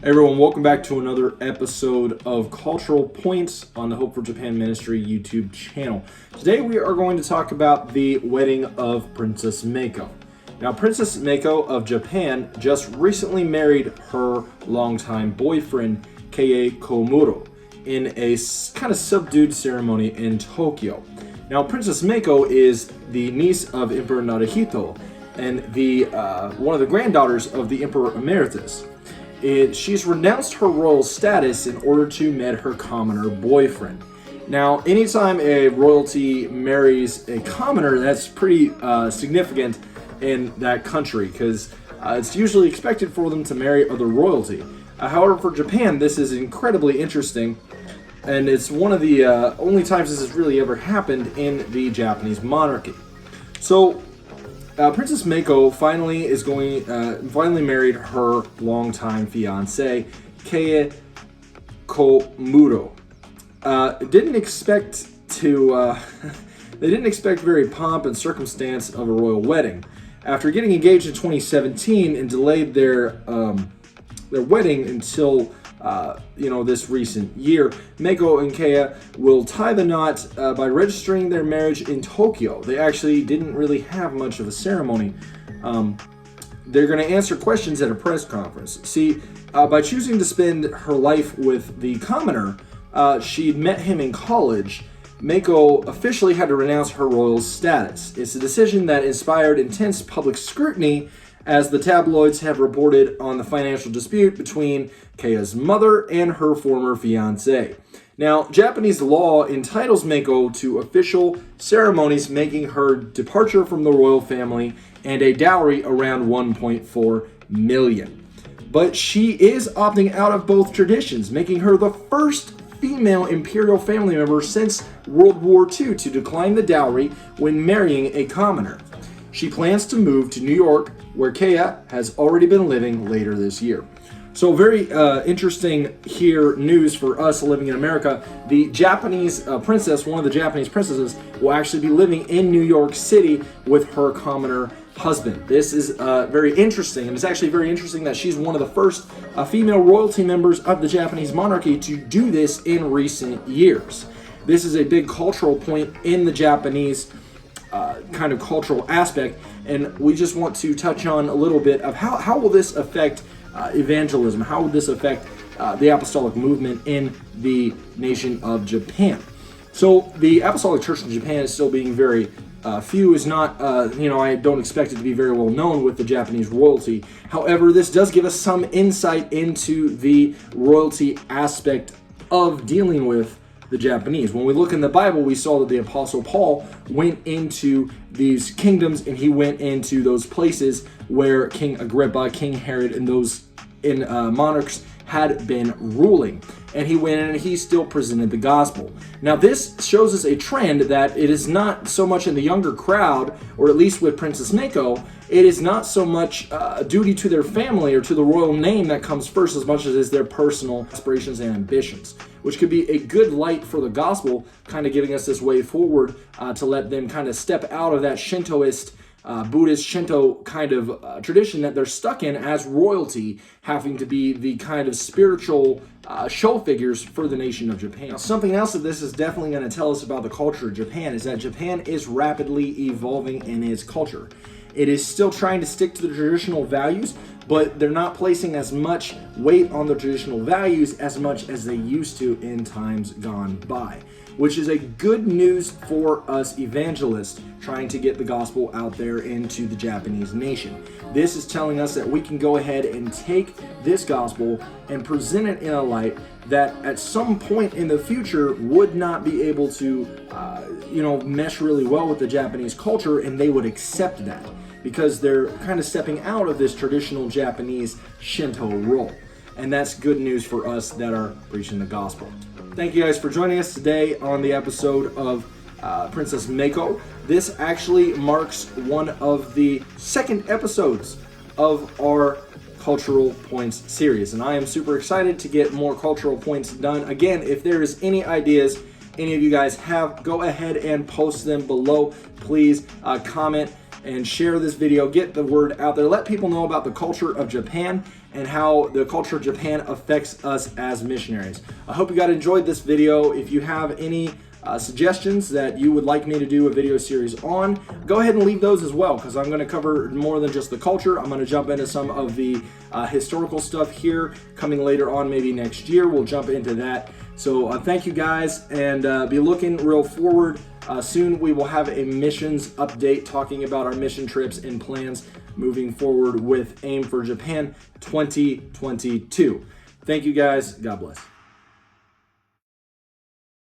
Hey everyone, welcome back to another episode of Cultural Points on the Hope4Japan Ministry YouTube channel. Today we are going to talk about the wedding of Princess Mako. Now, Princess Mako of Japan just recently married her longtime boyfriend, Kei Komuro, in a kind of subdued ceremony in Tokyo. Now, Princess Mako is the niece of Emperor Naruhito and one of the granddaughters of the Emperor Emeritus. She's renounced her royal status in order to meet her commoner boyfriend. Now, anytime a royalty marries a commoner, that's pretty significant in that country because it's usually expected for them to marry other royalty. However, for Japan, this is incredibly interesting, and it's one of the only times this has really ever happened in the Japanese monarchy. So, Princess Mako finally married her longtime fiancé, Kei Komuro. They didn't expect very pomp and circumstance of a royal wedding. After getting engaged in 2017 and delayed their wedding until this recent year, Mako and Kei will tie the knot by registering their marriage in Tokyo. They actually didn't really have much of a ceremony. They're going to answer questions at a press conference. See, by choosing to spend her life with the commoner, she'd met him in college. Mako officially had to renounce her royal status. It's a decision that inspired intense public scrutiny, as the tabloids have reported on the financial dispute between Kei's mother and her former fiancé. Now, Japanese law entitles Mako to official ceremonies, making her departure from the royal family and a dowry around 1.4 million. But she is opting out of both traditions, making her the first female imperial family member since World War II to decline the dowry when marrying a commoner. She plans to move to New York, where Kei has already been living later this year. So very interesting here news for us living in America. The Japanese princess, one of the Japanese princesses, will actually be living in New York City with her commoner husband. This is very interesting, and it's actually very interesting that she's one of the first female royalty members of the Japanese monarchy to do this in recent years. This is a big cultural point in the Japanese kind of cultural aspect, and we just want to touch on a little bit of how will this affect evangelism? How will this affect the apostolic movement in the nation of Japan? So the apostolic church in Japan is still being very few. Is not I don't expect it to be very well known with the Japanese royalty. However, this does give us some insight into the royalty aspect of dealing with the Japanese. When we look in the Bible, we saw that the Apostle Paul went into these kingdoms, and he went into those places where King Agrippa, King Herod, and those monarchs had been ruling. And he went in and he still presented the gospel. Now, this shows us a trend that it is not so much in the younger crowd, or at least with Princess Mako, it is not so much a duty to their family or to the royal name that comes first as much as is their personal aspirations and ambitions, which could be a good light for the gospel, kind of giving us this way forward to let them kind of step out of that Shintoist, Buddhist, Shinto kind of tradition that they're stuck in as royalty, having to be the kind of spiritual show figures for the nation of Japan. Now, something else that this is definitely going to tell us about the culture of Japan is that Japan is rapidly evolving in its culture. It is still trying to stick to the traditional values, but they're not placing as much weight on the traditional values as much as they used to in times gone by, which is a good news for us evangelists trying to get the gospel out there into the Japanese nation. This is telling us that we can go ahead and take this gospel and present it in a light that at some point in the future would not be able to, mesh really well with the Japanese culture, and they would accept that because they're kind of stepping out of this traditional Japanese Shinto role. And that's good news for us that are preaching the gospel. Thank you guys for joining us today on the episode of Princess Mako. This actually marks one of the second episodes of our Cultural Points series, and I am super excited to get more cultural points done. Again, if there is any ideas any of you guys have, go ahead and post them below. Please comment and share this video. Get the word out there. Let people know about the culture of Japan and how the culture of Japan affects us as missionaries. I hope you guys enjoyed this video. If you have any suggestions that you would like me to do a video series on, go ahead and leave those as well, because I'm going to cover more than just the culture. I'm going to jump into some of the historical stuff here coming later on, maybe next year. We'll jump into that. So thank you guys, and be looking real forward. Soon we will have a missions update talking about our mission trips and plans moving forward with Aim for Japan 2022. Thank you guys. God bless.